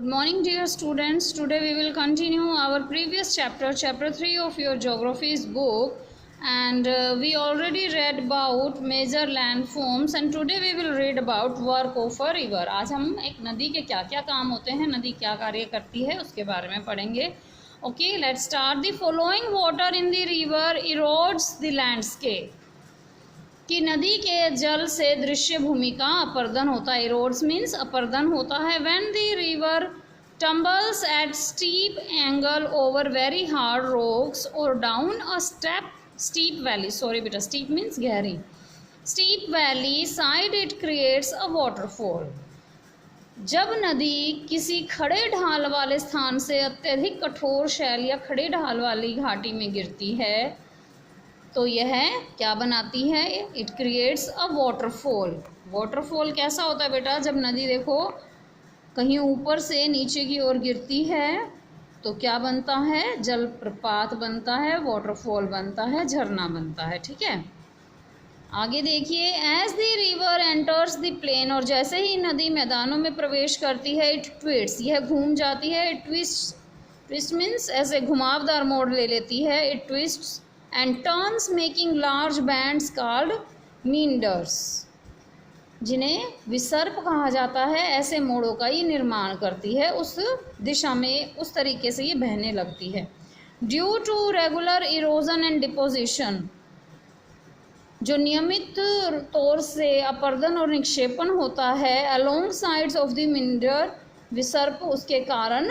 Good morning, dear students. Today we will continue our previous chapter, chapter 3 of your geography's book, and we already read about major landforms and today we will read about work of a river. आज हम एक नदी के क्या क्या काम होते हैं, नदी क्या कार्य करती है, उसके बारे में पढ़ेंगे. Okay, let's start. The following water in the river erodes the landscape. कि नदी के जल से दृश्य भूमि का अपर्दन होता है. इरोड्स मीन्स अपर्दन होता है. When the river tumbles at steep angle over very hard rocks और down a steep valley. Sorry बेटा, स्टीप मीन्स गहरी. Steep valley side it creates a waterfall. जब नदी किसी खड़े ढाल वाले स्थान से अत्यधिक कठोर शैल या खड़े ढाल वाली घाटी में गिरती है तो यह क्या बनाती है? It creates a waterfall. Waterfall कैसा होता है बेटा? जब नदी देखो कहीं ऊपर से नीचे की ओर गिरती है तो क्या बनता है? जलप्रपात बनता है, वाटरफॉल बनता है, झरना बनता है. ठीक है, आगे देखिए. As the river enters the plain, और जैसे ही नदी मैदानों में प्रवेश करती है, इट ट्विस्ट्स, यह घूम जाती है. इट ट्विस्ट मीन्स ऐसे घुमावदार मोड़ ले लेती है. It twists and turns making large bands called meanders, जिन्हें विसर्प कहा जाता है. ऐसे मोड़ों का ये निर्माण करती है, उस दिशा में उस तरीके से ये बहने लगती है. Due to regular erosion and deposition, जो नियमित तौर से अपर्दन और निक्षेपण होता है along sides of the meander, विसर्प उसके कारण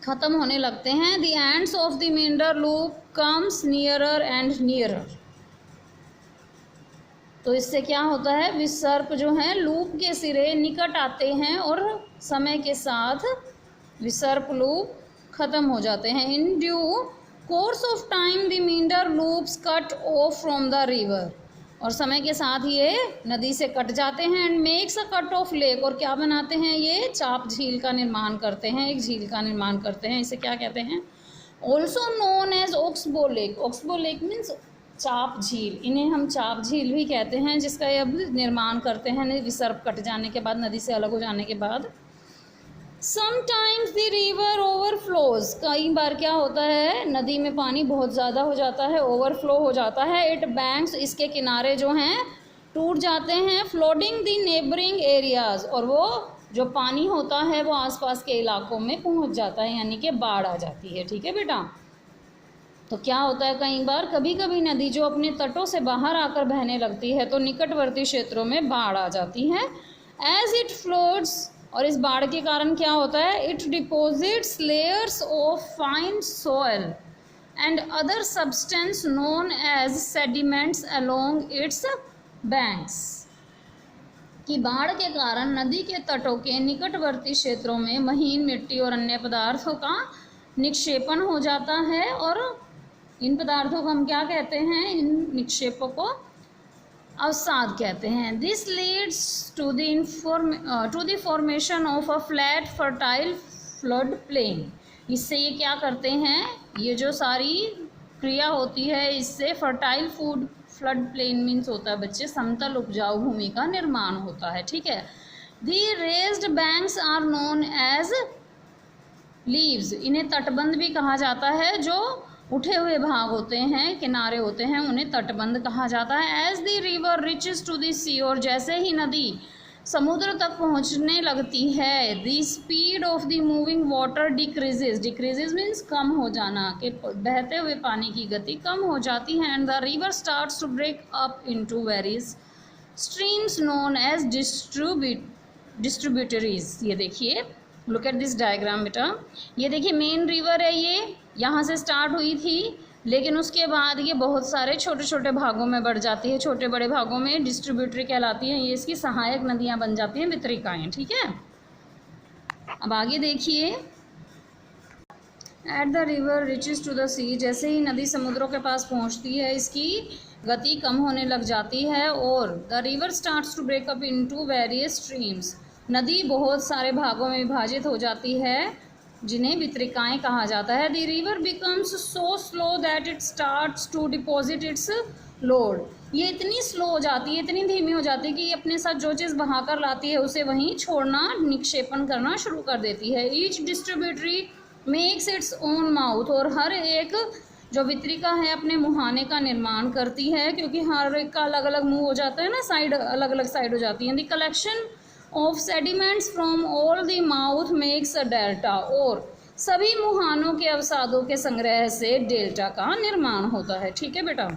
खत्म होने लगते हैं. The ends of the meander loop comes nearer and nearer. तो इससे क्या होता है? विसर्प जो है लूप के सिरे निकट आते हैं और समय के साथ विसर्प लूप खत्म हो जाते हैं. In due course of time the meander loops cut off from the river, और समय के साथ ये नदी से कट जाते हैं. And makes a cut off lake, और क्या बनाते हैं? ये चाप झील का निर्माण करते हैं, एक झील का निर्माण करते हैं. इसे क्या कहते हैं? Also known as oxbow lake. Oxbow lake means चाप झील. इन्हें हम चाप झील भी कहते हैं, जिसका ये अब निर्माण करते हैं विसर्प कट जाने के बाद, नदी से अलग हो जाने के बाद. समटाइम्स द रिवर ओवरफ्लोज, कई बार क्या होता है? नदी में पानी बहुत ज़्यादा हो जाता है, ओवरफ्लो हो जाता है. इट बैंक्स, इसके किनारे जो हैं टूट जाते हैं. फ्लोडिंग द नेबरिंग एरियाज, और वो जो पानी होता है वो आसपास के इलाकों में पहुंच जाता है, यानी कि बाढ़ आ जाती है. ठीक है बेटा, तो क्या होता है कई बार, कभी कभी नदी जो अपने तटों से बाहर आकर बहने लगती है तो निकटवर्ती क्षेत्रों में बाढ़ आ जाती है. एज इट फ्लोड्स, और इस बाढ़ के कारण क्या होता है? It deposits layers of fine soil and other substance known as sediments along its banks. कि बाढ़ के कारण नदी के तटों के निकटवर्ती क्षेत्रों में महीन मिट्टी और अन्य पदार्थों का निक्षेपण हो जाता है. और इन पदार्थों को हम क्या कहते हैं? इन निक्षेपों को अवसाद कहते हैं. This leads to the formation of a flat fertile flood plain. इससे ये क्या करते हैं? ये जो सारी क्रिया होती है इससे फर्टाइल फ्लड प्लेन मीन्स होता है बच्चे समतल उपजाऊ भूमि का निर्माण होता है. ठीक है. The raised banks are known as levees, इन्हें तटबंध भी कहा जाता है. जो उठे हुए भाग होते हैं, किनारे होते हैं, उन्हें तटबंध कहा जाता है. As the river reaches to the sea, और जैसे ही नदी समुद्र तक पहुंचने लगती है, the speed of the moving water decreases. Decreases means कम हो जाना, कि बहते हुए पानी की गति कम हो जाती है. And the river starts to break up into various streams known as distributaries. ये देखिए, लुक एट दिस डायग्राम बेटा. ये देखिए मेन रिवर है, ये यहाँ से स्टार्ट हुई थी, लेकिन उसके बाद ये बहुत सारे छोटे छोटे भागों में बढ़ जाती है. छोटे बड़े भागों में डिस्ट्रीब्यूटरी कहलाती हैं. ये इसकी सहायक नदियाँ बन जाती हैं, वितरिकाएँ. ठीक है, अब आगे देखिए. At the river reaches to the sea, जैसे ही नदी समुद्रों के पास पहुँचती है इसकी गति कम होने लग जाती है. और the river starts to break up into various streams, नदी बहुत सारे भागों में विभाजित हो जाती है, जिन्हें वितरिकाएँ कहा जाता है. The river becomes so slow that it starts to deposit its load, ये इतनी स्लो हो जाती है, इतनी धीमी हो जाती है कि ये अपने साथ जो चीज़ बहा कर लाती है उसे वहीं छोड़ना, निक्षेपण करना शुरू कर देती है। Each distributary makes its own mouth, और हर एक जो वितरिका है अपने मुहाने का निर्माण करती है, क्योंकि हर एक का अलग अलग मुंह हो जाता है ना, साइड अलग अलग साइड हो जाती है। The collection of sediments from all the mouth makes a delta, और सभी मुहानों के अवसादों के संग्रह से डेल्टा का निर्माण होता है। ठीक है बेटा।